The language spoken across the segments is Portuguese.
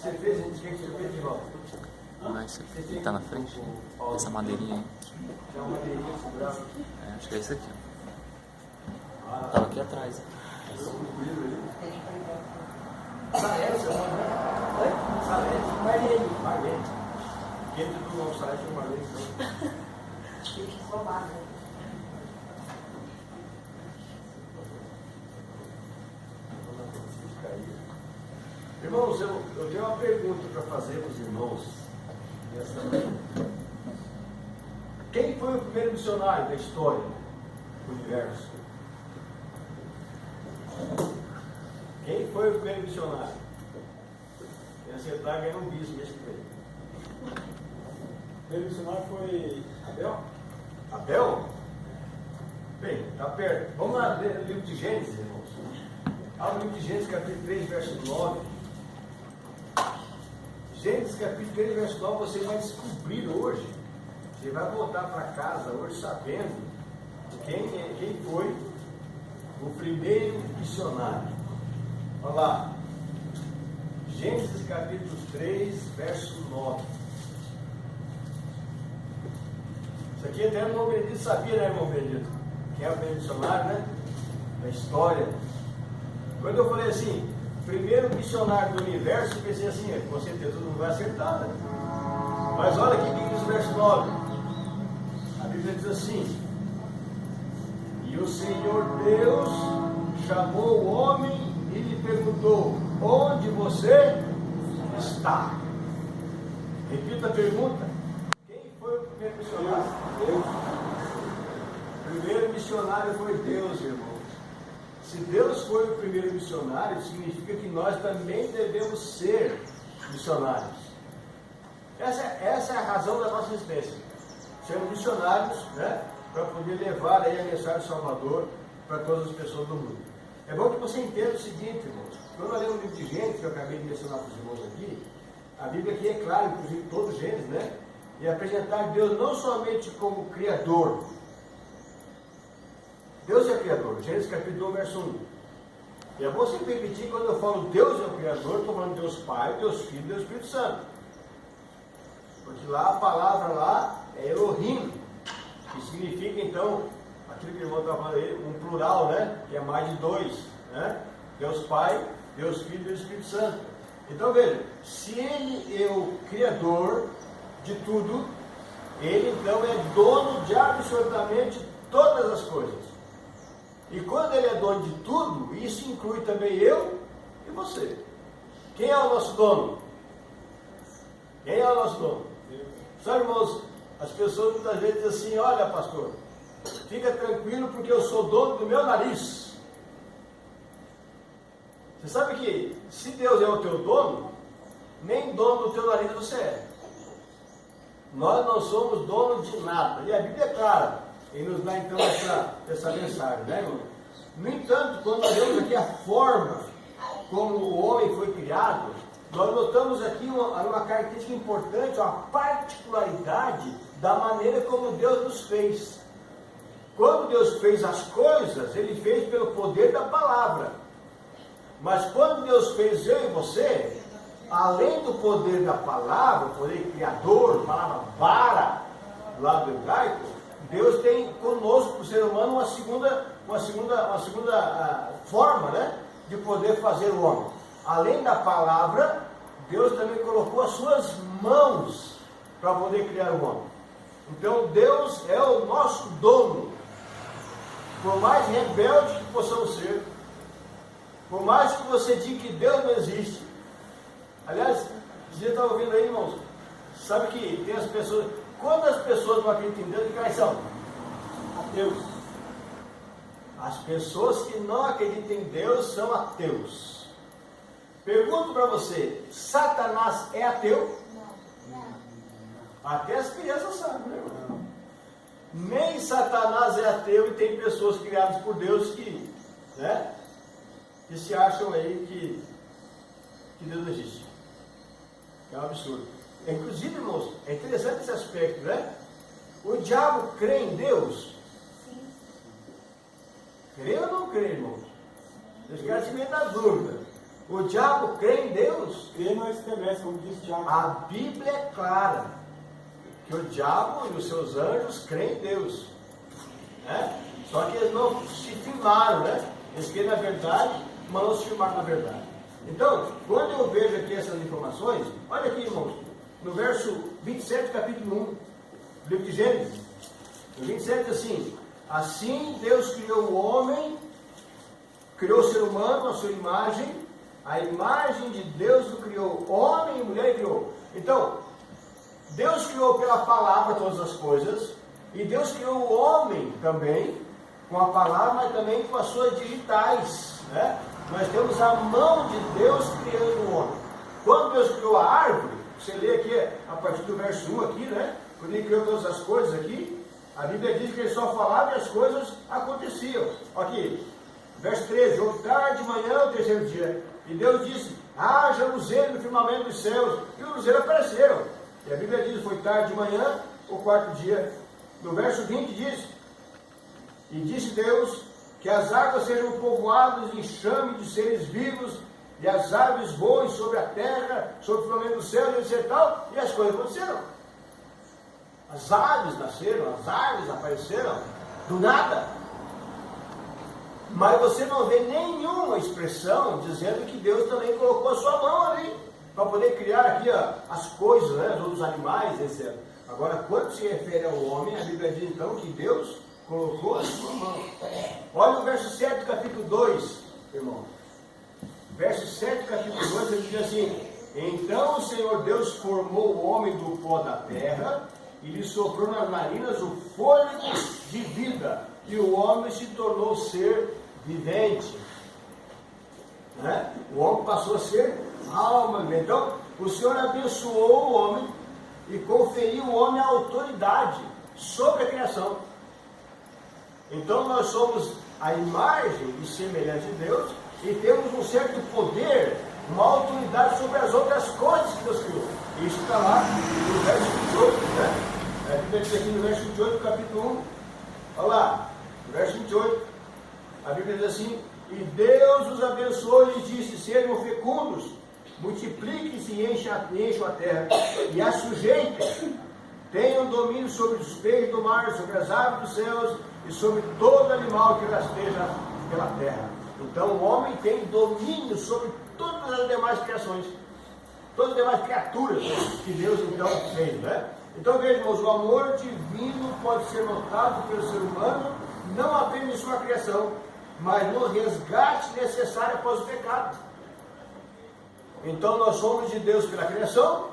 Você fez, a gente quer que você fez de volta. Mas ele tá na frente, essa madeirinha aí. Já uma madeirinha segurava. É, acho que é esse aqui. Tava aqui atrás. Salete, oi? Salete. Marlene. Quem do nosso site é Marlene. Tem que roubar, né? Irmãos, eu tenho uma pergunta para fazer para os irmãos. Quem foi o primeiro missionário da história do universo? Quem foi o primeiro missionário? Quem acertar ganha um bis mês que vem. O primeiro missionário foi Abel? Abel? Bem, está perto. Vamos lá ler o livro de Gênesis, irmãos. Abre o livro de Gênesis, capítulo 3, verso 9. Gênesis, capítulo 3, verso 9, você vai descobrir hoje. Você vai voltar para casa hoje sabendo quem foi o primeiro missionário. Olha lá. Gênesis, capítulo 3, verso 9. Isso aqui até o irmão Benedito sabia, né, irmão Benedito? Quem é o primeiro missionário, né? Da história. Quando eu falei assim, primeiro missionário do universo, eu pensei assim, com certeza não vai acertar, né? Mas olha aqui o que diz o verso 9. A Bíblia diz assim: e o Senhor Deus chamou o homem e lhe perguntou: onde você está? Repita a pergunta. Quem foi o primeiro missionário? Deus. O primeiro missionário foi Deus, irmãos. Se Deus foi o primeiro missionário, significa que nós também devemos ser missionários. Essa é a razão da nossa existência. Sermos missionários, né, para poder levar aí a mensagem do Salvador para todas as pessoas do mundo. É bom que você entenda o seguinte, irmãos. Quando eu leio um livro de Gênesis, que eu acabei de mencionar para os irmãos aqui, a Bíblia aqui é clara, inclusive todo Gênesis, né? E apresentar Deus não somente como Criador. Deus é Criador. Gênesis capítulo 1, verso 1. E é bom sempre repetir, quando eu falo Deus é o Criador, estou falando Deus Pai, Deus Filho, Deus Espírito Santo. Porque lá a palavra lá é Elohim, que significa então, aquilo que o irmão está falando aí, um plural, né? Que é mais de dois, né? Deus Pai, Deus Filho, Deus Espírito Santo. Então veja, se Ele é o Criador de tudo, Ele então é dono de absolutamente todas as coisas. E quando Ele é dono de tudo, isso inclui também eu e você. Quem é o nosso dono? Quem é o nosso dono? Sabe, irmãos, as pessoas muitas vezes dizem assim: olha, pastor, fica tranquilo porque eu sou dono do meu nariz. Você sabe que se Deus é o teu dono, nem dono do teu nariz você é. Nós não somos donos de nada. E a Bíblia é clara em nos dá então essa mensagem, né, irmão? No entanto, quando nós vemos aqui a forma como o homem foi criado, nós notamos aqui uma característica importante, uma particularidade da maneira como Deus nos fez. Quando Deus fez as coisas, Ele fez pelo poder da palavra. Mas quando Deus fez eu e você, além do poder da palavra, o poder criador, palavra vara, lá do hebraico, Deus tem conosco, o ser humano, uma segunda forma, né, de poder fazer o homem. Além da palavra, Deus também colocou as suas mãos para poder criar o homem. Então Deus é o nosso dono. Por mais rebelde que possamos ser, por mais que você diga que Deus não existe. Aliás, você está ouvindo aí, irmãos? Sabe que tem as pessoas... Quando as pessoas não acreditam em Deus, que quais são? Ateus. As pessoas que não acreditam em Deus são ateus. Pergunto para você: Satanás é ateu? Não. Até as crianças sabem, né, irmão? Nem Satanás é ateu, e tem pessoas criadas por Deus que, né, que se acham aí que Deus não existe. É um absurdo. Inclusive, irmãos, é interessante esse aspecto, né? O diabo crê em Deus? Sim. Crê ou não crê, irmãos? Eles querem se meter na dúvida. O diabo crê em Deus? Crê não estremece, como diz Tiago. A Bíblia é clara que o diabo e os seus anjos creem em Deus, né? Só que eles não se firmaram, né? Eles creem na verdade, mas não se firmaram na verdade. Então, quando eu vejo aqui essas informações, olha aqui, irmãos, no verso 27, capítulo 1, do livro de Gênesis, no 27 diz assim: assim Deus criou o homem, criou o ser humano à sua imagem, a imagem de Deus o criou, homem e mulher criou. Então, Deus criou pela palavra todas as coisas, e Deus criou o homem também, com a palavra, mas também com as suas digitais, né? Nós temos a mão de Deus criando o homem. Quando Deus criou a árvore, você lê aqui a partir do verso 1 aqui, né? Quando ele criou todas as coisas aqui, a Bíblia diz que ele só falava e as coisas aconteciam. Aqui, verso 13, houve tarde, manhã, o terceiro dia. E Deus disse: haja luzeiro no firmamento dos céus. E os luzeiros apareceram. E a Bíblia diz: foi tarde de manhã, o quarto dia. No verso 20 diz: e disse Deus que as águas sejam povoadas de enxame de seres vivos, e as aves voem sobre a terra, sobre o firmamento dos céus, etc. Tal, e as coisas aconteceram. As aves nasceram, as árvores apareceram, do nada. Mas você não vê nenhuma expressão dizendo que Deus também colocou a sua mão ali, para poder criar aqui as coisas, né, os outros animais, etc. Agora, quando se refere ao homem, a Bíblia diz então que Deus colocou a sua mão. Olha o verso 7 do capítulo 2, irmão. Verso 7 do capítulo 2, ele diz assim: então o Senhor Deus formou o homem do pó da terra, e lhe soprou nas narinas o fôlego de vida, e o homem se tornou ser vivente. Né? O homem passou a ser alma. Então, o Senhor abençoou o homem e conferiu ao homem a autoridade sobre a criação. Então, nós somos a imagem e semelhança de Deus e temos um certo poder, uma autoridade sobre as outras coisas que Deus criou. Isso está lá no verso 28, né? A Bíblia diz aqui no verso 28 do capítulo 1. Olha lá, no verso 28, a Bíblia diz assim: e Deus os abençoou e lhes disse: sejam fecundos, multipliquem-se e encham a terra, e a sujeitem, tenham domínio sobre os peixes do mar, sobre as aves dos céus, e sobre todo animal que rasteja pela terra. Então o homem tem domínio sobre todas as demais criações, todas as demais criaturas que Deus então fez, né? Então veja, irmãos, o amor divino pode ser notado pelo ser humano, não apenas em sua criação, mas no resgate necessário após o pecado. Então nós somos de Deus pela criação,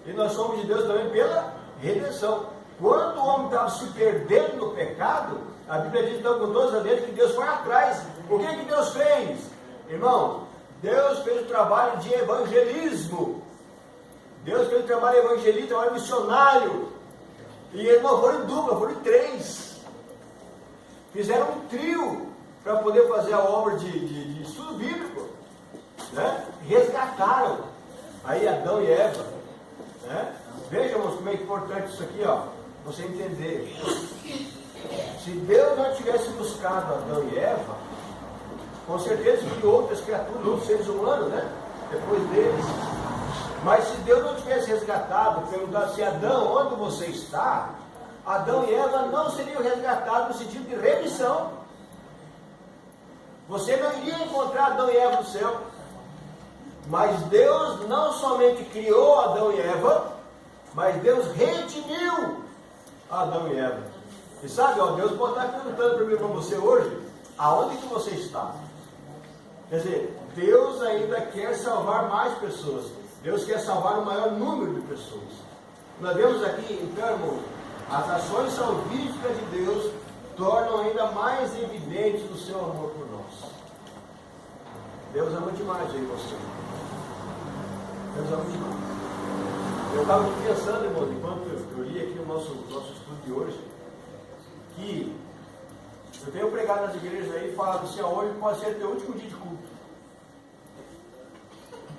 e nós somos de Deus também pela redenção. Quando o homem estava se perdendo no pecado, a Bíblia diz então com todas as letras que Deus foi atrás. O que que Deus fez? Irmão, Deus fez o trabalho de evangelismo. Deus fez o trabalho evangelista, trabalho missionário. E eles não foram em dupla, foram em três. Fizeram um trio para poder fazer a obra de estudo bíblico, né? Resgataram aí Adão e Eva, né? Vejam, irmãos, como é importante isso aqui, ó, você entender. Se Deus não tivesse buscado Adão e Eva, com certeza que outras criaturas, outros seres humanos, né? Depois deles. Mas se Deus não tivesse resgatado, perguntado assim: Adão, onde você está? Adão e Eva não seriam resgatados no sentido de remissão. Você não iria encontrar Adão e Eva no céu. Mas Deus não somente criou Adão e Eva, mas Deus redimiu Adão e Eva. E sabe, ó, Deus pode estar perguntando para mim, para você hoje: aonde que você está? Quer dizer, Deus ainda quer salvar mais pessoas. Deus quer salvar o maior número de pessoas. Nós vemos aqui, então, irmão, as ações salvíficas de Deus tornam ainda mais evidentes o seu amor por nós. Deus ama demais aí você. Deus ama demais. Eu estava pensando, irmão, enquanto eu li aqui o nosso estudo de hoje, que eu tenho pregado nas igrejas aí e falado assim: hoje pode ser teu último dia de culto.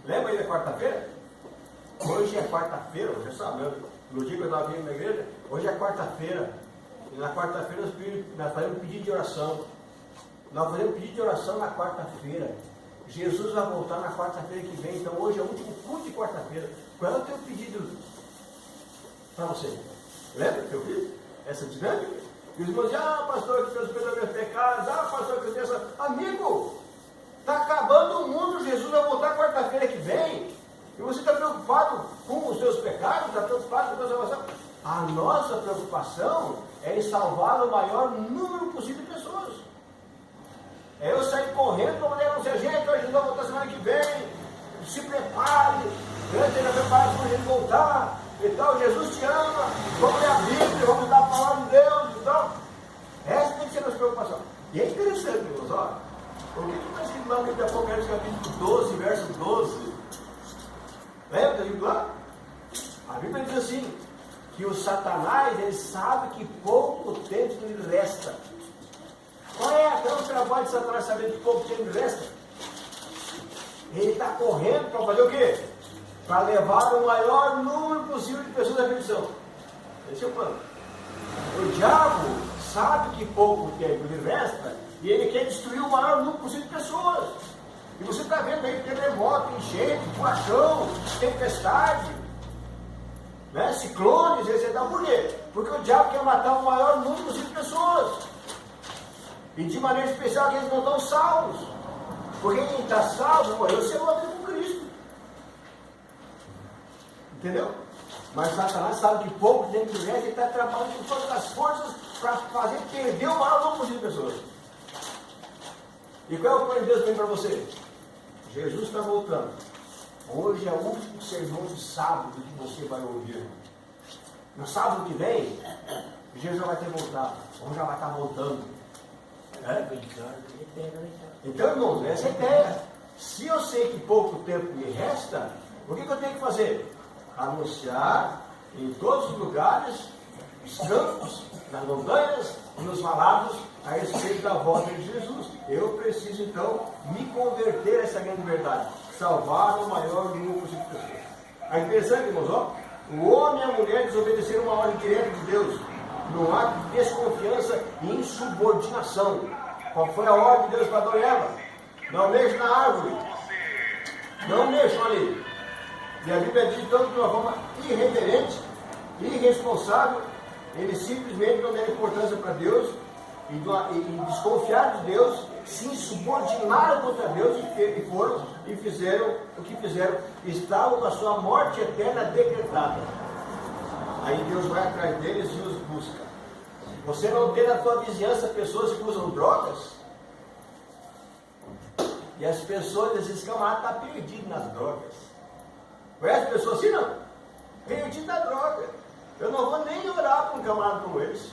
Lembra aí da quarta-feira? Hoje é quarta-feira, você sabe, né? No dia que eu estava vindo na igreja, hoje é quarta-feira. E na quarta-feira nós fazemos pedido de oração. Nós fazemos pedido de oração na quarta-feira. Jesus vai voltar na quarta-feira que vem, então hoje é o último culto de quarta-feira. Qual é o teu pedido para você? Lembra que eu fiz essa dinâmica? E os irmãos dizem, pastor, que Deus perdoa meus pecados, pastor, que Deus... Amigo, está acabando o mundo, Jesus vai voltar quarta-feira que vem, e você está preocupado com os seus pecados, está preocupado com a tua salvação. A nossa preocupação é em salvar o maior número possível de pessoas. É eu sair correndo para poder anunciar, gente, Jesus vai voltar semana que vem, se prepare, esteja preparado para a gente voltar, e tal, Jesus te ama, vamos ler a Bíblia, vamos dar a palavra de Deus e tal. Essa tem que ser a nossa preocupação. E é interessante, irmãos, olha, o que está escrito lá no livro de Apocalipse, capítulo 12, verso 12? Lembra daí lá? A Bíblia diz assim, que o Satanás, ele sabe que pouco tempo lhe resta. Qual é então o trabalho de Satanás saber que pouco tempo lhe resta? Ele está correndo para fazer o quê? Para levar o maior número possível de pessoas à perdição. Esse é o plano. O diabo sabe que pouco tempo lhe resta e ele quer destruir o maior número possível de pessoas. E você está vendo aí terremoto, enchente, furacão, tempestade, né? Ciclones, etc. Por quê? Porque o diabo quer matar o maior número possível de pessoas. E de maneira especial que eles não estão salvos. Porque quem está salvo morreu sem uma vida com Cristo. Entendeu? Mas Satanás sabe que pouco tempo de ele está trabalhando com todas as forças para fazer perder o maior número possível de pessoas. E qual é o plano de Deus para você? Jesus está voltando. Hoje é o último sermão de sábado que você vai ouvir. No sábado que vem, Jesus já vai ter voltado. Ou já vai estar voltando. Então, irmãos, essa é a ideia. Se eu sei que pouco tempo me resta, o que eu tenho que fazer? Anunciar em todos os lugares, nos campos, nas montanhas e nos valados, a respeito da volta de Jesus. Eu preciso, então, me converter a essa grande verdade. Salvar o maior número possível de pessoas. É interessante, irmãos, ó. O homem e a mulher desobedeceram uma ordem direta de Deus, num ato de desconfiança e insubordinação. Qual foi a ordem de Deus para Adão e Eva? Não mexam na árvore. Não mexam ali. E a Bíblia diz, então, de uma forma irreverente, irresponsável, eles simplesmente não deram importância para Deus e desconfiaram de Deus, se insubordinaram contra Deus e foram e fizeram o que fizeram. Estavam com a sua morte eterna decretada. Aí Deus vai atrás deles e os busca. Você não tem na tua vizinhança pessoas que usam drogas? E as pessoas, esses camaradas estão perdidos nas drogas. Conhece pessoas assim, não? Perdido na droga. Eu não vou nem orar para um camarada como esse.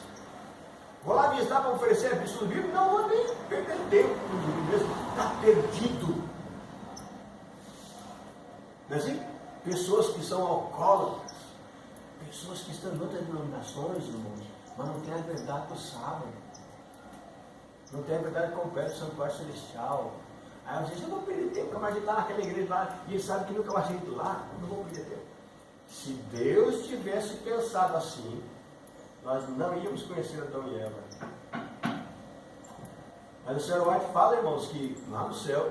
Vou lá visitar para oferecer a estudo bíblico, não vou nem perder tempo com o mesmo. Está perdido. Não é assim? Pessoas que são alcoólatras, pessoas que estão em outras denominações, irmãos, mas não têm a verdade do sábado, não têm a verdade completa do santuário celestial. Aí vocês não vão perder tempo, mas ele está naquela igreja lá e ele sabe que nunca vai sair de lá, não vou perder tempo. Se Deus tivesse pensado assim, nós não íamos conhecer Adão e Eva. Mas o Sr. White fala, irmãos, que lá no céu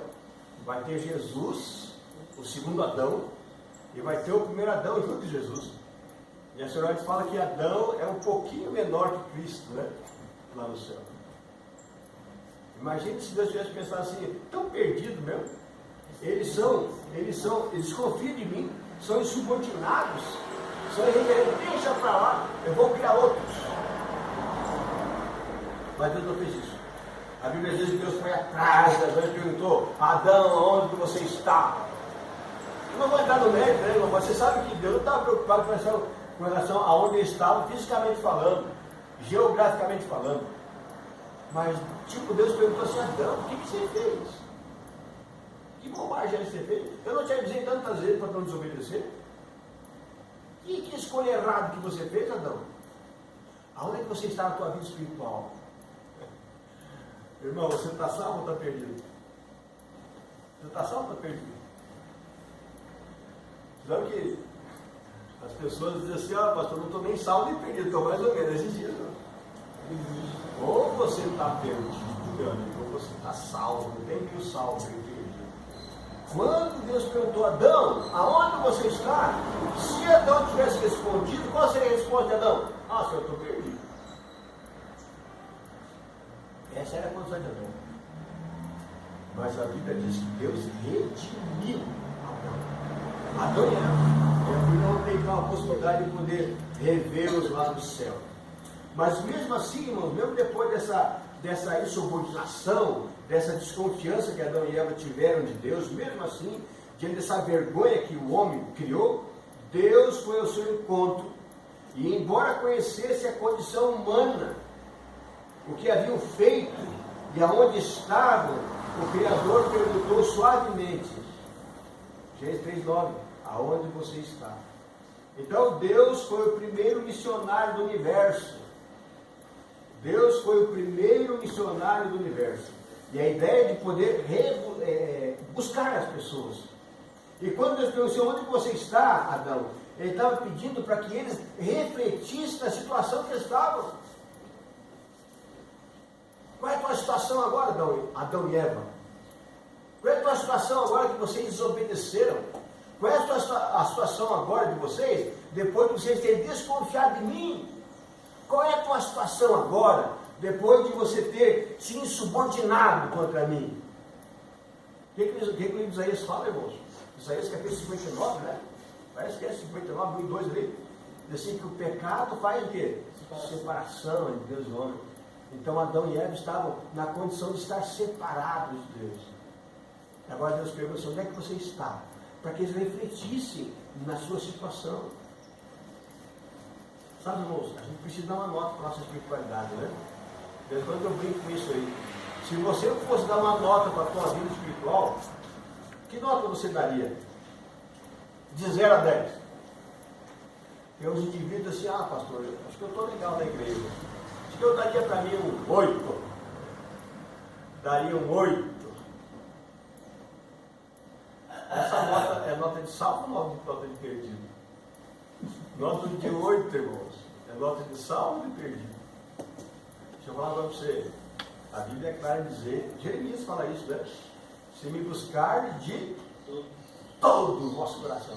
vai ter Jesus, o segundo Adão, e vai ter o primeiro Adão junto de Jesus. E a Sr. White fala que Adão é um pouquinho menor que Cristo, né? Lá no céu. Imagine se Deus tivesse pensado assim, tão perdido mesmo. Eles desconfiam de mim, são insubordinados, são irreverentes, deixa para lá, eu vou criar outros. Mas Deus não fez isso. A Bíblia diz que Deus foi atrás das vezes e perguntou, Adão, onde você está? Eu não vou entrar no mérito, né, irmão? Você sabe que Deus não estava preocupado com relação a onde ele estava, fisicamente falando, geograficamente falando. Mas, tipo, Deus perguntou assim, Adão, o que você fez? Que bobagem você fez? Eu não te avisei tantas vezes para não desobedecer? Que escolha errada que você fez, Adão? Aonde é que você está na tua vida espiritual? Irmão, você está salvo ou está perdido? Você está salvo ou está perdido? Sabe que as pessoas dizem assim, pastor, não estou nem salvo nem perdido, estou mais ou menos esses dias. Ou você está perdido, meu amigo, ou você está salvo, não tem mil salvos nem perdido. Quando Deus perguntou a Adão, aonde você está? Se Adão tivesse respondido, qual seria a resposta de Adão? Ah, Senhor, eu estou perdido. Essa era a condição de Adão. Mas a Bíblia diz que Deus redimiu Adão. Adão e Eva. Não tem uma possibilidade de poder revê-los lá no céu. Mas mesmo assim, irmãos, mesmo depois dessa insubordinação, dessa desconfiança que Adão e Eva tiveram de Deus, mesmo assim, diante dessa vergonha que o homem criou, Deus foi ao seu encontro. E embora conhecesse a condição humana, o que haviam feito e aonde estavam, o Criador perguntou suavemente, Gênesis 3:9, aonde você está? Então Deus foi o primeiro missionário do universo. Deus foi o primeiro missionário do universo. E a ideia de poder buscar as pessoas. E quando Deus perguntou, onde você está, Adão? Ele estava pedindo para que eles refletissem na situação que eles estavam. Qual é a tua situação agora, Adão e Eva? Qual é a tua situação agora que vocês desobedeceram? Qual é a situação agora de vocês, depois de vocês terem desconfiado de mim? Qual é a tua situação agora, depois de você ter se insubordinado contra mim? O que o livro de Isaías fala, irmãos? Isaías capítulo 59, né? Parece que é 59, 1 e 2 ali. Diz assim que o pecado faz o quê? Separação entre Deus e o homem. Então Adão e Eva estavam na condição de estar separados de Deus. Agora Deus pergunta assim, onde é que você está? Para que eles refletissem na sua situação. Sabe, irmãos, a gente precisa dar uma nota para a nossa espiritualidade, né? Desde quando eu brinco com isso aí. Se você fosse dar uma nota para a tua vida espiritual, que nota você daria? De 0 a 10. Tem uns indivíduos assim, pastor, acho que eu estou legal na igreja. Acho que eu daria para mim um 8. Daria um 8. Essa nota é nota de salvo ou nota de perdido? Nota de 8, irmãos. É nota de salvo ou de perdido? Deixa eu falar para você. A Bíblia é clara em dizer, Jeremias fala isso, né? Se me buscar de todo o vosso coração.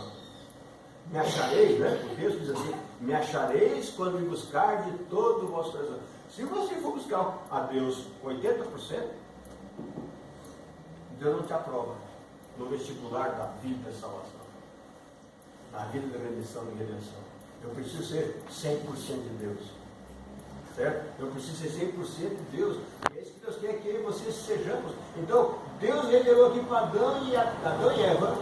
Me achareis, né? Porque Deus diz assim, me achareis quando me buscar de todo o vosso coração. Se você for buscar a Deus 80%, Deus não te aprova no vestibular da vida da salvação, na vida da redenção e redenção. Eu preciso ser 100% de Deus, certo? Eu preciso ser 100% de Deus. É isso que Deus quer que eu e você sejamos. Então Deus revelou aqui para Adão e Eva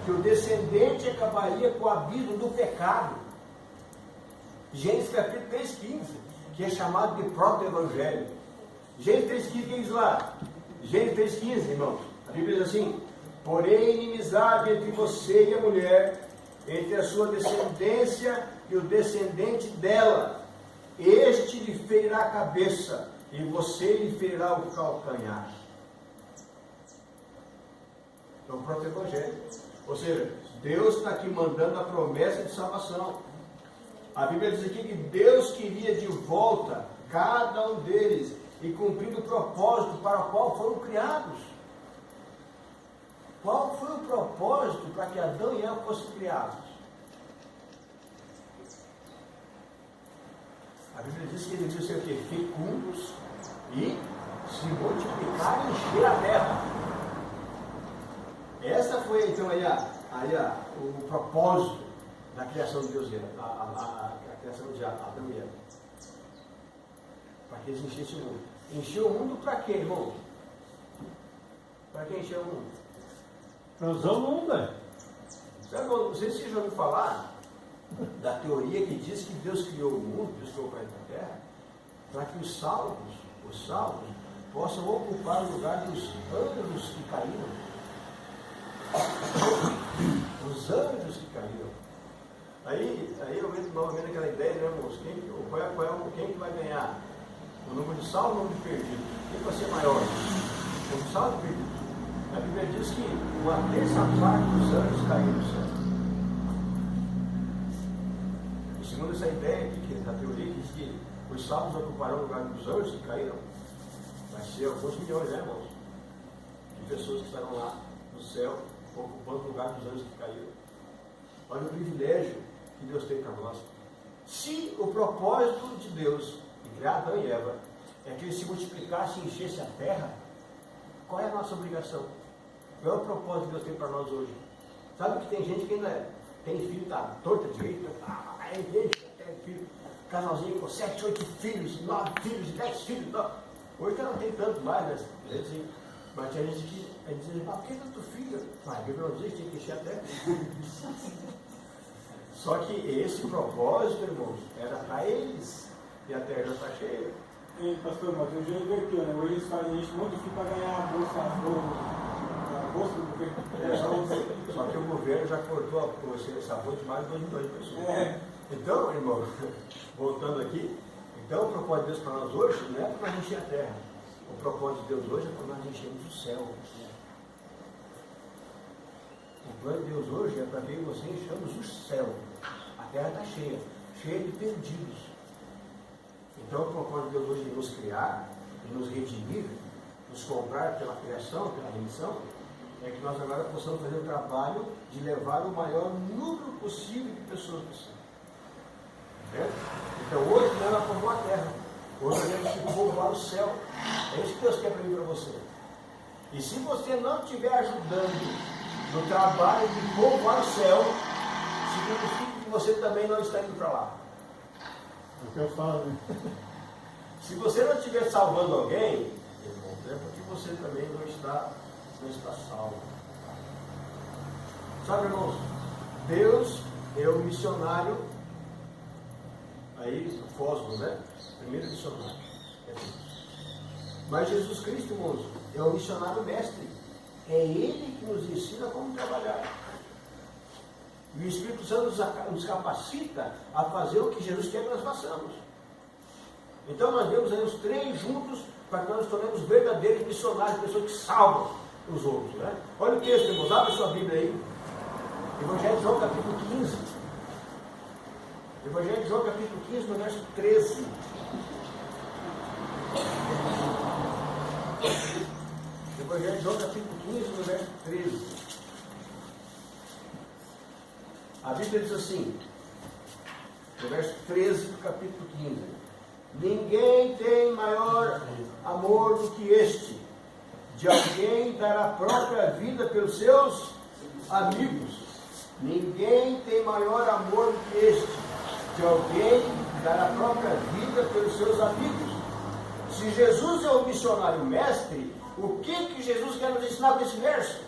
que o descendente acabaria com o abismo do pecado. Gênesis capítulo 3,15, que é chamado de proto-evangelho. Gênesis 3,15, que diz lá? Gênesis 3,15, irmãos. A Bíblia diz assim, porém inimizade entre você e a mulher, entre a sua descendência e o descendente dela. Este lhe ferirá a cabeça, e você lhe ferirá o calcanhar. É o próprio Evangelho. Ou seja, Deus está aqui mandando a promessa de salvação. A Bíblia diz aqui que Deus queria de volta cada um deles e cumprindo o propósito para o qual foram criados. Qual foi o propósito para que Adão e Eva fossem criados? A Bíblia diz que eles deviam ser o quê? Fecundos e se multiplicar e encher a terra. Essa foi então o propósito da criação de Deus, a criação de Adão e Eva. Para que eles enchessem o mundo. Encheu o mundo para quê, irmão? Para que encher o mundo? Para usar o mundo, né? Sabe, não sei se você já ouviu falar da teoria que diz que Deus criou o mundo, Deus criou o planeta Terra, para que os salvos possam ocupar o lugar dos anjos que caíram. Os anjos que caíram. Aí eu entro novamente naquela ideia, né, irmãos? Quem que vai ganhar? O número de salvos ou o número de perdidos? Quem vai ser maior? O número de salvos ou perdidos? A Bíblia diz que uma terça parte dos anjos caíram no céu. E segundo essa ideia aqui, da teoria, que diz que os salvos ocuparão o lugar dos anjos que caíram, vai ser alguns milhões, né, irmãos? De pessoas que estarão lá no céu, ocupando o lugar dos anjos que caíram. Olha o privilégio que Deus tem para nós. Se o propósito de Deus em criar Adão e Eva é que eles se multiplicassem e enchessem a terra, qual é a nossa obrigação? Qual é o propósito que Deus tem para nós hoje? Sabe que tem gente que ainda tem filho, tá torta direita, a igreja tem filho, casalzinho com 7, 8 filhos, 9 filhos, 10 filhos, não. Hoje já não tem tanto mais, né? Mas tinha gente que dizia, por que tanto filho? Mas a Bíblia não diz que tinha que encher a terra. Só que esse propósito, irmãos, era para eles, e a terra já está cheia. E, pastor, mas hoje inverteu, né? Hoje eles fazem isso muito para ganhar a bolsa do governo. Só que o governo já cortou essa bolsa de mais de 2 milhões de pessoas. Então, irmão, voltando aqui, então o propósito de Deus para nós hoje não é para nós encher a terra. O propósito de Deus hoje é para nós enchermos o céu. O plano de Deus hoje é para que você enchamos o céu. A terra está cheia, cheia de perdidos. Então o propósito de Deus hoje é nos criar, de nos redimir, nos comprar pela criação, pela remissão, é que nós agora possamos fazer o trabalho de levar o maior número possível de pessoas possível. Então hoje não é para povoar a terra, hoje nós temos que povoar o céu. É isso que Deus quer para mim e para você. E se você não estiver ajudando no trabalho de povoar o céu, significa que você também não está indo para lá. É o que eu falo, né? Se você não estiver salvando alguém, é porque você também não está salvo. Sabe, irmãos, Deus é o missionário, aí o Fósforo, né? Primeiro missionário. Mas Jesus Cristo, irmãos, é o missionário mestre. É Ele que nos ensina como trabalhar. E o Espírito Santo nos capacita a fazer o que Jesus quer que nós façamos. Então nós vemos aí os 3 juntos para que nós nos tornemos verdadeiros missionários, pessoas que salvam os outros. Né? Olha o texto, irmãos, abre sua Bíblia aí. Evangelho de João, capítulo 15. Evangelho de João, capítulo 15, no verso 13. Evangelho de João, capítulo 15, no verso 13. A Bíblia diz assim, no verso 13 do capítulo 15: ninguém tem maior amor do que este, de alguém dar a própria vida pelos seus amigos. Ninguém tem maior amor do que este, de alguém dar a própria vida pelos seus amigos. Se Jesus é o missionário mestre, o que Jesus quer nos ensinar com esse verso?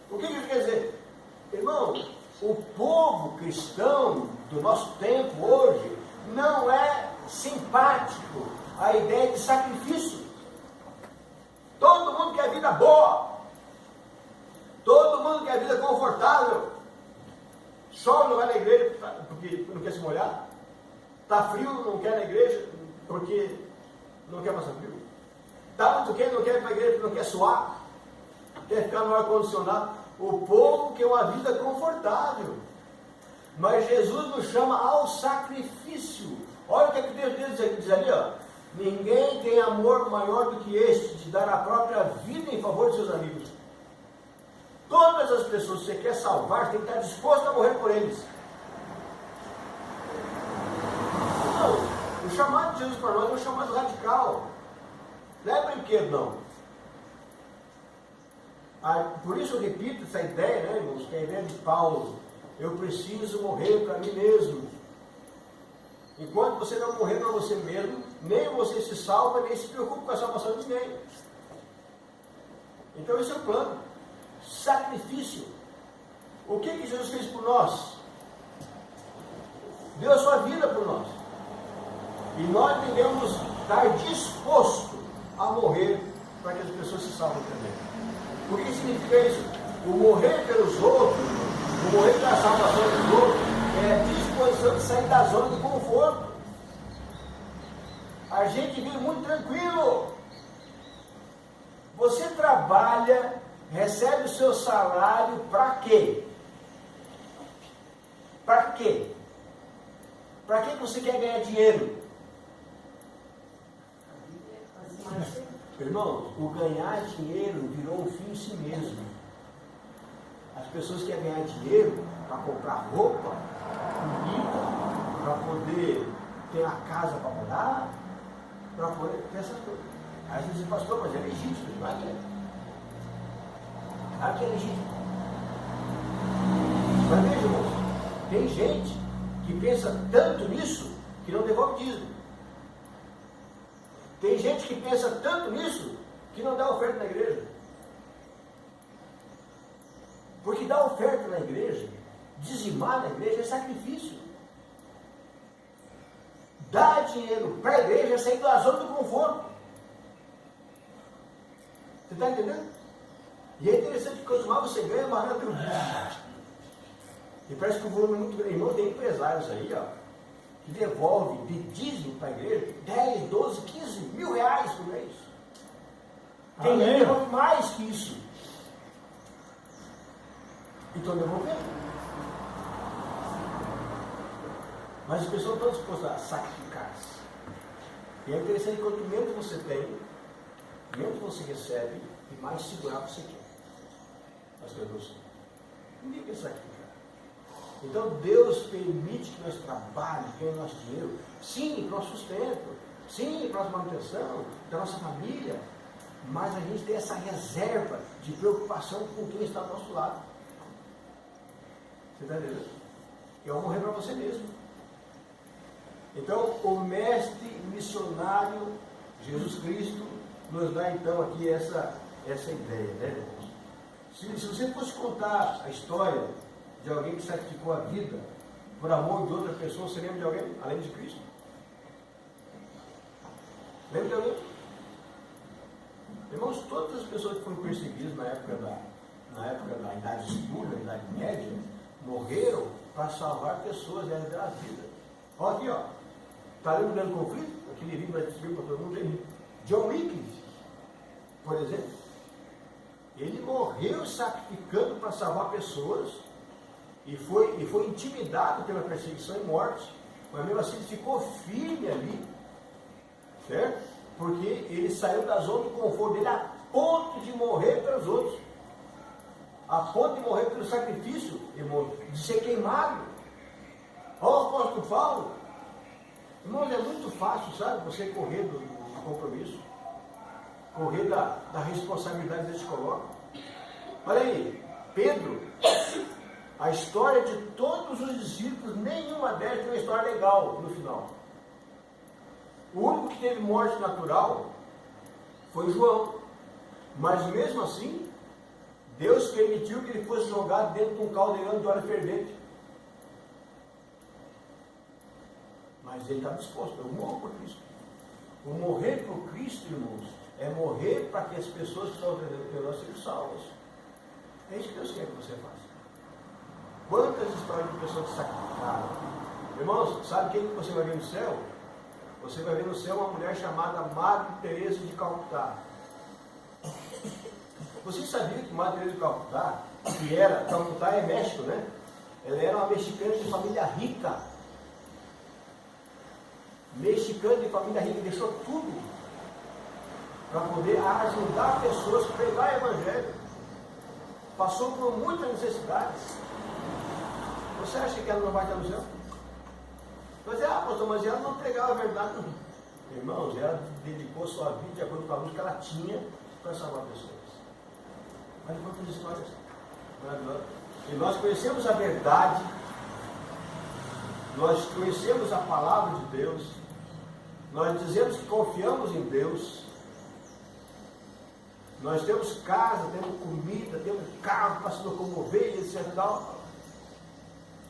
O que ele quer dizer? Irmão, o povo cristão do nosso tempo hoje não é simpático à ideia de sacrifício. Todo mundo quer vida boa. Todo mundo quer vida confortável. Chove, não vai na igreja porque não quer se molhar. Está frio, não quer na igreja porque não quer passar frio. Está muito quente, não quer ir para a igreja porque não quer suar. Quer ficar no ar-condicionado. O povo quer uma vida confortável. Mas Jesus nos chama ao sacrifício. Olha o que Deus diz ali, ó. Ninguém tem amor maior do que este, de dar a própria vida em favor de seus amigos. Todas as pessoas que você quer salvar, você tem que estar disposto a morrer por eles. Não, o chamado de Jesus para nós é um chamado radical. Não é brinquedo, não. Por isso eu repito essa ideia, né, irmãos, que é a ideia de Paulo. Eu preciso morrer para mim mesmo. Enquanto você não morrer para você mesmo, nem você se salva, nem se preocupa com a salvação de ninguém. Então esse é o plano. Sacrifício. O que Jesus fez por nós? Deu a sua vida por nós. E nós devemos estar disposto a morrer para que as pessoas se salvem também. O que significa isso? O morrer pelos outros, o morrer pela salvação dos outros, é a disposição de sair da zona de conforto. A gente vive muito tranquilo. Você trabalha, recebe o seu salário para quê? Para quê? Para que você quer ganhar dinheiro? Irmão, o ganhar dinheiro virou um fim em si mesmo. As pessoas querem ganhar dinheiro para comprar roupa, comida, para poder ter uma casa para morar, para poder ter essas coisas. Aí você diz, pastor, mas é legítimo, não é que é? Claro que é legítimo. Mas veja, irmãos, tem gente que pensa tanto nisso que não devolve dízimo. Tem gente que pensa tanto nisso que não dá oferta na igreja. Porque dar oferta na igreja, dizimar na igreja é sacrifício. Dar dinheiro para a igreja é sair da zona do conforto. Você está entendendo? E é interessante que quanto mais você ganha, mais rápido. E parece que o volume é muito grande. Irmão, tem empresários aí, ó, que devolve de dízimo para a igreja 10, 12, 15 mil reais por mês. Tem gente que devolve mais que isso. E estão devolvendo. Mas as pessoas não estão dispostas a sacrificar-se. E é interessante que quanto menos você tem, menos você recebe e mais segurar você quer. As coisas ninguém quer sacrificar. Então Deus permite que nós trabalhemos, ganhemos nosso dinheiro, sim, para o nosso sustento, sim, para a manutenção da nossa família, mas a gente tem essa reserva de preocupação com quem está do nosso lado. Você está entendendo? Eu vou morrer para você mesmo. Então, o mestre missionário Jesus Cristo nos dá então aqui essa ideia, né, irmãos? Se você fosse contar a história de alguém que sacrificou a vida por amor de outra pessoa, você lembra de alguém além de Cristo? Lembra de alguém? Irmãos, todas as pessoas que foram perseguidas na época da Idade Escura, na Idade Média, morreram para salvar pessoas e ajudar a vida. Olha aqui, ó. Está lendo o Grande Conflito? Aquele livro vai distribuir para todo mundo aí. John Wilkes, por exemplo, ele morreu sacrificando para salvar pessoas e foi intimidado pela perseguição e morte, mas mesmo assim ele ficou firme ali, certo? Porque ele saiu da zona do conforto dele a ponto de morrer pelos outros, a ponto de morrer pelo sacrifício, irmão, de ser queimado. Olha o apóstolo Paulo. Irmãos, é muito fácil, sabe, você correr do compromisso, correr da responsabilidade que Deus te coloca. Olha aí, Pedro, a história de todos os discípulos, nenhuma delas tem uma história legal no final. O único que teve morte natural foi João, mas mesmo assim, Deus permitiu que ele fosse jogado dentro de um caldeirão de óleo fervente. Mas ele está disposto, eu morro por Cristo. O morrer por Cristo, irmãos, é morrer para que as pessoas que estão pelo nós sejam salvas. É isso que Deus quer que você faça. Quantas histórias de pessoas que sacrificaram? Irmãos, sabe quem que você vai ver no céu? Você vai ver no céu uma mulher chamada Madre Teresa de Calcutá. Você sabia que Madre Teresa de Calcutá, Calcutá é México, né? Ela era uma mexicana de família rica. Mexicano de família rica, deixou tudo para poder ajudar pessoas a pregar o Evangelho. Passou por muitas necessidades. Você acha que ela não vai estar no céu? Você diz, pastor, mas ela não pregava a verdade. Não. Irmãos, ela dedicou sua vida de acordo com a luz que ela tinha para salvar pessoas. Olha quantas histórias. E nós conhecemos a verdade, nós conhecemos a palavra de Deus, nós dizemos que confiamos em Deus, nós temos casa, temos comida, temos carro para se locomover, etc.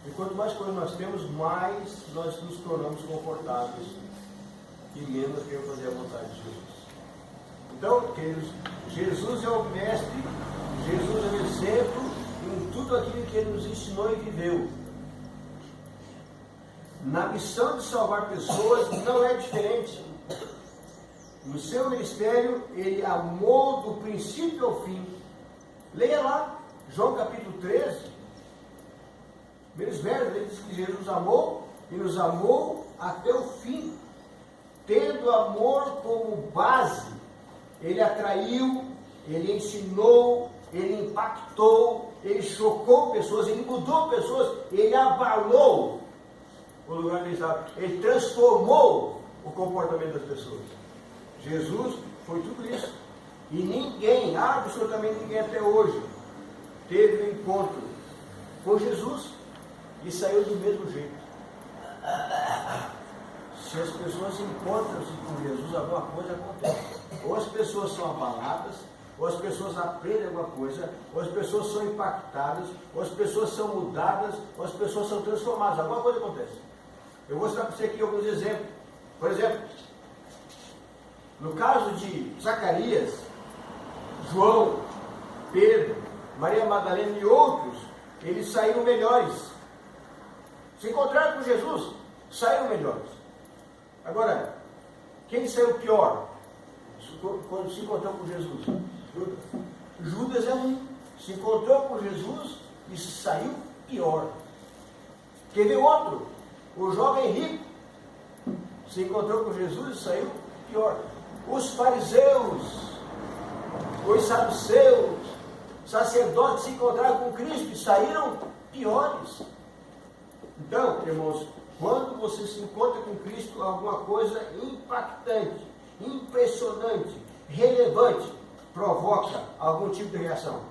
E quanto mais coisas nós temos, mais nós nos tornamos confortáveis e menos queremos fazer a vontade de Jesus. Então, queridos, Jesus é o mestre, Jesus é o exemplo em tudo aquilo que ele nos ensinou e viveu. Na missão de salvar pessoas não é diferente. No seu ministério, ele amou do princípio ao fim. Leia lá, João capítulo 13. Primeiros versos, ele diz que Jesus amou e nos amou até o fim. Tendo amor como base, ele atraiu, ele ensinou, ele impactou, ele chocou pessoas, ele mudou pessoas, ele abalou o lugar onde ele estava, ele transformou o comportamento das pessoas. Jesus foi tudo isso. E ninguém, absolutamente ninguém até hoje, teve um encontro com Jesus e saiu do mesmo jeito. Se as pessoas encontram-se com Jesus, alguma coisa acontece. Ou as pessoas são abaladas, ou as pessoas aprendem alguma coisa, ou as pessoas são impactadas, ou as pessoas são mudadas, ou as pessoas são transformadas. Alguma coisa acontece. Eu vou mostrar para você aqui alguns exemplos. Por exemplo, no caso de Zacarias, João, Pedro, Maria Madalena e outros, eles saíram melhores. Se encontraram com Jesus, saíram melhores. Agora, quem saiu pior quando se encontrou com Jesus? Judas. Judas é um. Se encontrou com Jesus e saiu pior. Quer ver outro? O jovem rico se encontrou com Jesus e saiu pior. Os fariseus, os saduceus, sacerdotes se encontraram com Cristo e saíram piores. Então, irmãos, quando você se encontra com Cristo, alguma coisa impactante, impressionante, relevante, provoca algum tipo de reação.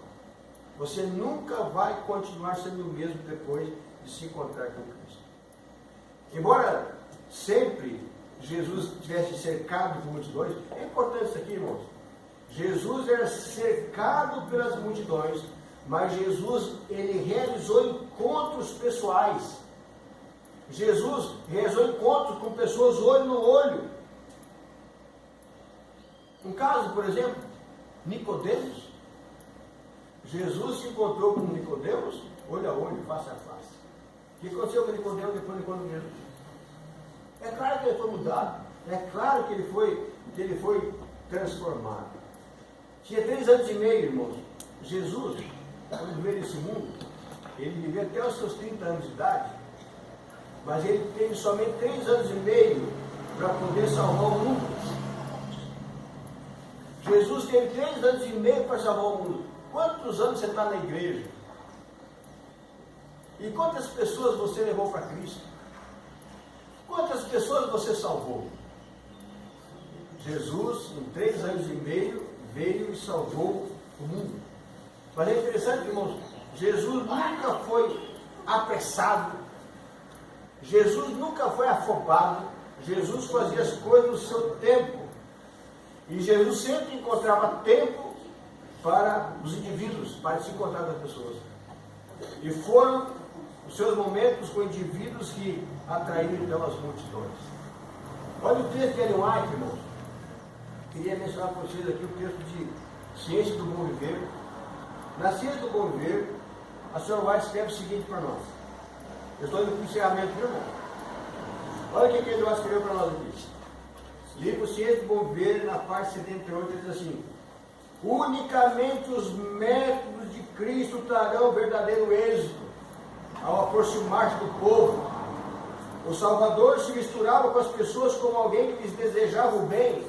Você nunca vai continuar sendo o mesmo depois de se encontrar com Cristo. Embora sempre Jesus tivesse cercado por multidões, é importante isso aqui, irmãos. Jesus era cercado pelas multidões, mas Jesus, ele realizou encontros pessoais. Jesus realizou encontros com pessoas olho no olho. Um caso, por exemplo, Nicodemos. Jesus se encontrou com Nicodemos olho a olho, face a face. O que aconteceu com Nicodemos depois do encontro com Jesus? É claro que ele foi mudado. É claro que ele foi transformado. Tinha 3 anos e meio, irmãos. Jesus, quando veio nesse mundo, ele viveu até os seus 30 anos de idade, mas ele teve somente 3 anos e meio para poder salvar o mundo. Jesus teve 3 anos e meio para salvar o mundo. Quantos anos você está na igreja? E quantas pessoas você levou para Cristo? Quantas pessoas você salvou? Jesus, em 3 anos e meio, veio e salvou o mundo. Mas é interessante, irmãos, Jesus nunca foi apressado, Jesus nunca foi afobado, Jesus fazia as coisas no seu tempo, e Jesus sempre encontrava tempo para os indivíduos, para se encontrar com as pessoas. E foram os seus momentos com indivíduos que atraíram então as multidões. Olha o texto de Ellen White, irmãos. Queria mencionar para vocês aqui o texto de Ciência do Bom Viver. Na Ciência do Bom Viver, a senhora White escreve o seguinte para nós. Eu estou indo para o encerramento, viu, irmão? Olha o que ele escreveu para nós aqui. Livro Ciência do Bom Viver, na parte 78, ele diz assim: unicamente os métodos de Cristo trarão verdadeiro êxito ao aproximar-se do povo. O Salvador se misturava com as pessoas como alguém que lhes desejava o bem,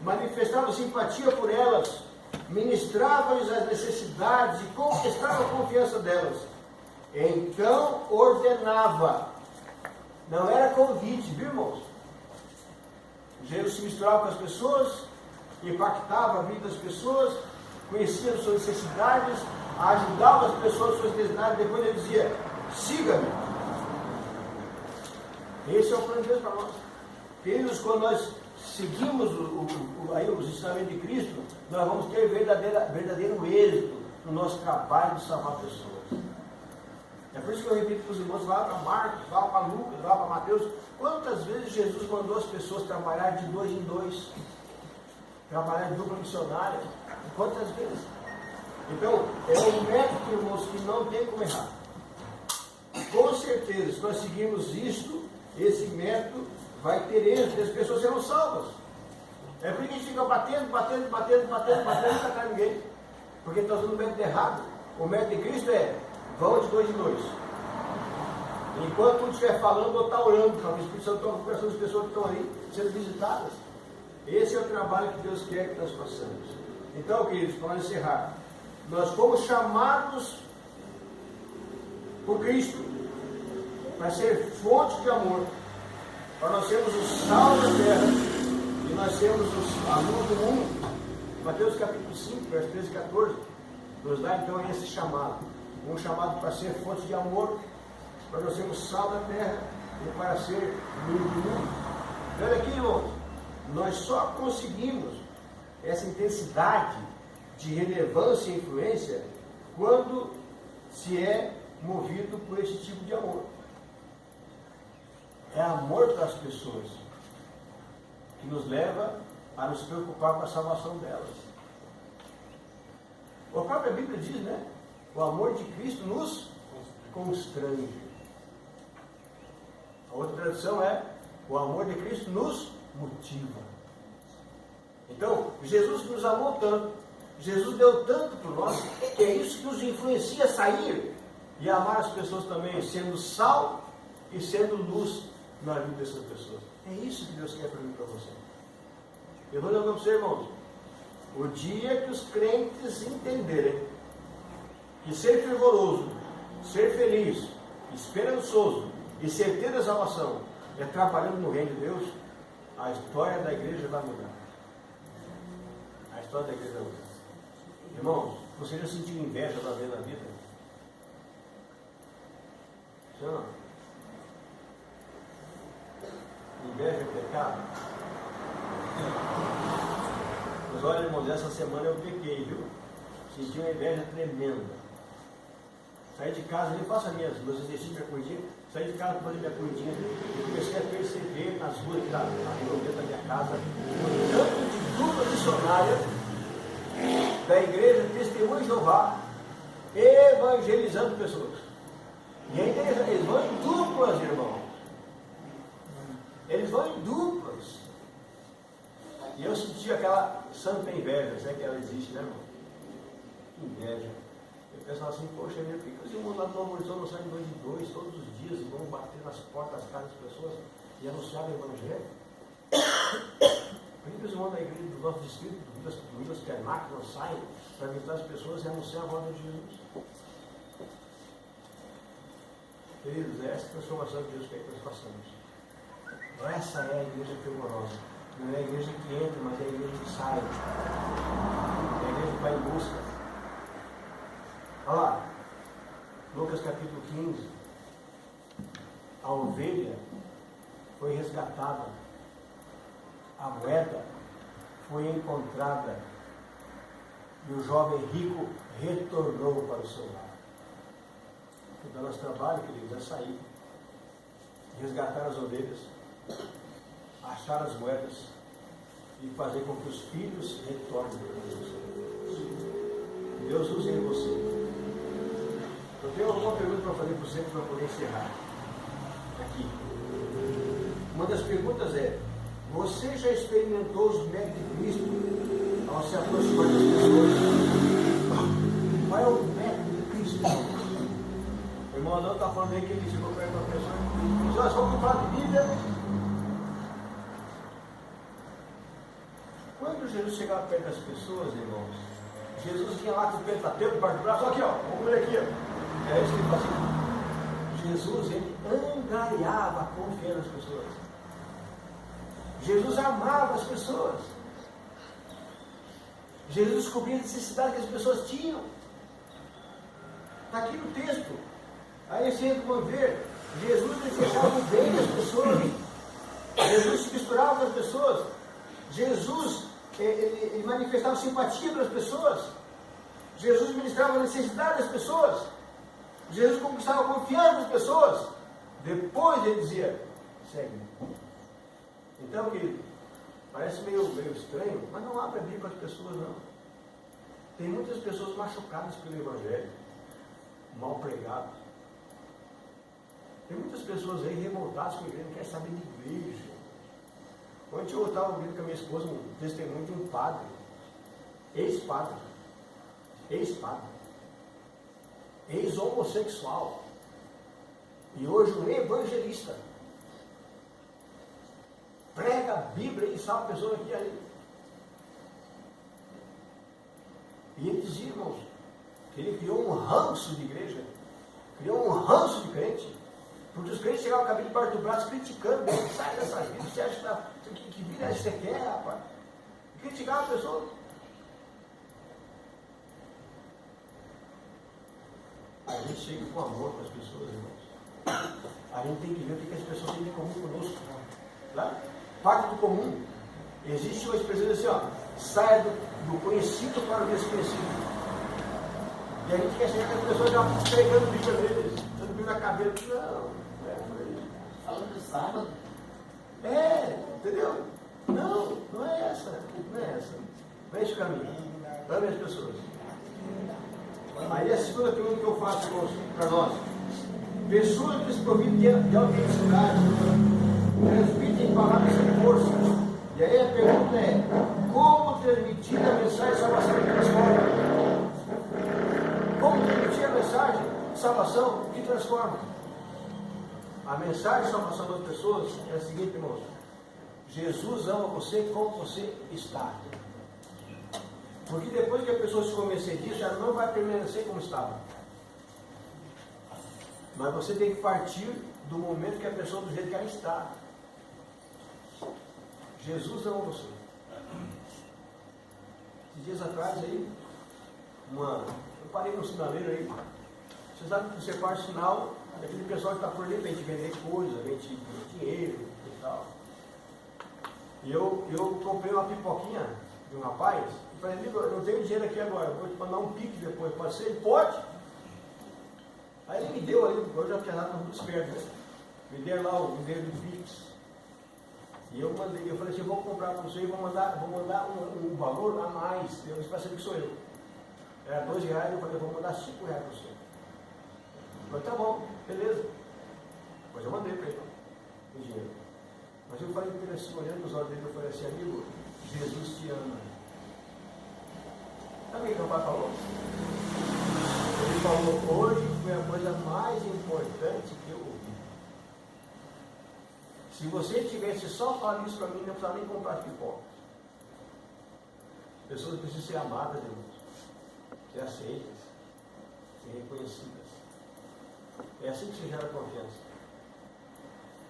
manifestava simpatia por elas, ministrava-lhes as necessidades e conquistava a confiança delas. Então ordenava, não era convite, viu, irmãos? Jesus se misturava com as pessoas, impactava a vida das pessoas, conhecia as suas necessidades, ajudava as pessoas nas suas necessidades, depois ele dizia: siga-me. Esse é o plano de Deus para nós. Queridos, quando nós seguimos os ensinamentos de Cristo, nós vamos ter verdadeiro êxito no nosso trabalho de salvar pessoas. É por isso que eu repito para os irmãos: vá para Marcos, vá para Lucas, vá para Mateus. Quantas vezes Jesus mandou as pessoas trabalhar de 2 em 2, trabalhar em dupla missionária? Quantas vezes? Então, é um método, irmãos, que não tem como errar. Com certeza, se nós seguirmos isto, esse método vai ter êxito e as pessoas serão salvas. É por que a gente fica batendo e não cai ninguém. Porque está usando o método errado. O método de Cristo é: vão de 2 em 2. Enquanto um estiver falando, ou está orando, para o Espírito Santo toca o coração das pessoas que estão ali sendo visitadas. Esse é o trabalho que Deus quer que nós façamos. Então, queridos, para nós encerrar, nós fomos chamados por Cristo, para ser fonte de amor, para nós sermos o sal da terra, e nós sermos a luz do mundo. Mateus capítulo 5, verso 13 e 14, nos dá então esse chamado. Um chamado para ser fonte de amor, para nós sermos sal da terra e para ser luz do mundo. Olha aqui, irmãos, nós só conseguimos essa intensidade de relevância e influência quando se é movido por esse tipo de amor. É amor para as pessoas que nos leva a nos preocupar com a salvação delas. A própria Bíblia diz, né? O amor de Cristo nos constrange. A outra tradução é: o amor de Cristo nos motiva. Então, Jesus nos amou tanto, Jesus deu tanto por nós, que é isso que nos influencia a sair e a amar as pessoas também, sendo sal e sendo luz na vida dessas pessoas. É isso que Deus quer para mim e para você. Eu vou dizer para você, irmãos, o dia que os crentes entenderem que ser fervoroso, ser feliz, esperançoso e ser ter a salvação é trabalhando no reino de Deus, a história da igreja vai mudar. A história da igreja vai mudar. Irmãos, você já sentiu inveja uma vez na vida? Não. Inveja é pecado? Mas olha, irmãos, essa semana eu pequei, viu? Senti uma inveja tremenda. Saí de casa, nem faço meus exercícios, minha corridinha. Saí de casa para fazer minha corridinha e comecei a perceber nas ruas da redondeza da minha casa um tanto de dupla missionária da igreja Testemunho de Jeová evangelizando pessoas. E ainda eles vão em duplas, irmão. Eles vão em duplas. E eu senti aquela santa inveja, se é que ela existe, né, irmão? Inveja. Eu pensava assim, poxa, por que os irmãos lá do Novo Horizonte não saem dois em dois, todos os dias, e vão bater nas portas das casas das pessoas e anunciar o Evangelho? Por que os irmãos da igreja do nosso distrito, do Minas Pernac, não saem para visitar as pessoas e anunciar a volta de Jesus? Queridos, é essa transformação que Deus quer que nós façamos. Essa é a igreja fervorosa. Não é a igreja que entra, mas é a igreja que sai. É a igreja que vai em busca. Olha lá, Lucas capítulo 15. A ovelha foi resgatada. A moeda foi encontrada. E o jovem rico retornou para o seu lar. Então nosso trabalho, queridos, é sair, resgatar as ovelhas, achar as moedas e fazer com que os filhos retornem para Deus. Deus use em você. Eu tenho alguma pergunta para fazer para você para poder encerrar aqui. Uma das perguntas é: você já experimentou os méritos de Cristo ao se aproximar das pessoas? Qual é o mérito de Cristo? O irmão Adão está falando aí que ele chegou perto da pessoa e disse: nós vamos falar de Bíblia. Quando Jesus chegava perto das pessoas, irmãos, Jesus vinha lá com o Pentateuco, parte do braço, aqui ó, vamos ver aqui ó. É isso que ele fazia. Jesus, ele angariava a confiança das pessoas. Jesus amava as pessoas. Jesus descobria a necessidade que as pessoas tinham. Está aqui no texto. Aí vocês vão ver, Jesus desejava o bem das pessoas. Jesus se misturava com as pessoas. Jesus ele manifestava simpatia pelas pessoas. Jesus ministrava a necessidade das pessoas. Jesus conquistava a confiança das pessoas. Depois ele dizia: segue-me. Então, querido, parece meio estranho, mas não abre a Bíblia para as pessoas, não. Tem muitas pessoas machucadas pelo Evangelho, mal pregado. Tem muitas pessoas aí revoltadas com a igreja, não querem saber de igreja. Ontem eu estava ouvindo com a minha esposa um testemunho de um padre, ex-padre, ex-homossexual, e hoje um evangelista. Prega a Bíblia e salva pessoas aqui e ali. E ele dizia, irmãos, que ele criou um ranço de igreja, criou um ranço de crente, porque os crentes chegavam com a Bíblia debaixo do braço criticando, sai dessa vida, você acha que vida é você quer, rapaz? Criticar a pessoa. A gente chega com amor para as pessoas, irmãos. A gente tem que ver o que as pessoas têm em comum conosco. Tá? Parte do comum. Existe uma expressão assim, ó, saia do conhecido para o desconhecido. E a gente quer chegar com as pessoas já pregando o bicho deles, dando bicho na cabeça. Não é isso. Falando de sábado. Entendeu? Não é essa. Não é essa. Não é esse o caminho. Ame as pessoas. Aí a segunda pergunta que eu faço para nós. Pessoas desprovidas de autenticidade transmitem palavras sem força. E aí a pergunta é, como transmitir a mensagem de salvação que transforma? Como transmitir a mensagem de salvação que transforma? A mensagem de salvação das pessoas é a seguinte, irmãos. Jesus ama você como você está. Porque depois que a pessoa se convencer disso, ela não vai permanecer como estava. Mas você tem que partir do momento que a pessoa do jeito que ela está. Jesus ama você. Esses dias atrás aí, eu parei no sinaleiro aí. Você sabe que você faz sinal, aquele pessoal que está por ali para a gente vender coisa, vende dinheiro e tal. E eu comprei uma pipoquinha de um rapaz. Falei, amigo, eu não tenho dinheiro aqui agora, vou te mandar um pique depois, pode ser? Ele pode. Aí ele me deu ali, eu já tinha dado muito esperto, né? Me deu lá o dinheiro do Pix. E eu falei assim, eu vou comprar para você e vou mandar um valor a mais. Eu disse, vai saber que sou eu. Era R$2, eu falei, eu vou mandar R$5 para você. Eu falei, tá bom, beleza. Mas eu mandei para ele o dinheiro. Mas eu falei para ele assim, olhando nos olhos dele, eu falei assim, amigo, Jesus te ama. Sabe o que o pai falou? Ele falou, hoje foi a coisa mais importante que eu ouvi. Se você tivesse só falado isso para mim, não precisava nem comprar pipoca. As pessoas precisam ser amadas, irmãos. Ser aceitas. Ser reconhecidas. É assim que se gera confiança.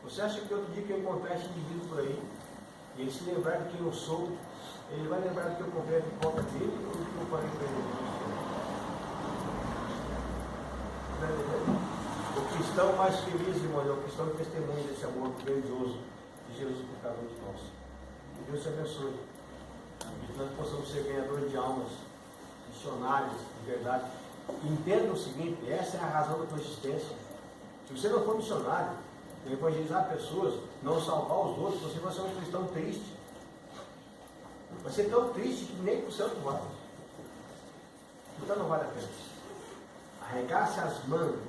Você acha que outro dia que eu encontrar esse indivíduo por aí, e ele se lembrar de quem eu sou, ele vai lembrar do que eu comprei a pipoca dele ou do que eu falei para ele? O cristão mais feliz, irmão, é o cristão que testemunha desse amor grandioso de Jesus por cada um de nós. Que Deus te abençoe. E que nós possamos ser ganhadores de almas, missionários de verdade. E entenda o seguinte, essa é a razão da tua existência. Se você não for missionário, evangelizar pessoas, não salvar os outros, você vai ser um cristão triste. Vai ser tão triste que nem para o céu tu vai. Então não vale a pena. Arregace as mangas.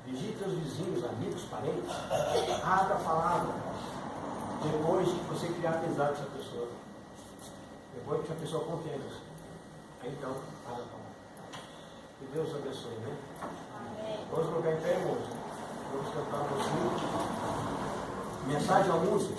Visite os vizinhos, amigos, parentes. Abra a palavra. Depois que você criar amizade com essa pessoa. Depois que a pessoa confia em você. Aí então, abra a palavra. Que Deus abençoe, né? Amém. Vamos colocar em pé, irmãos. Vamos cantar um pouquinho. Mensagem ao músico.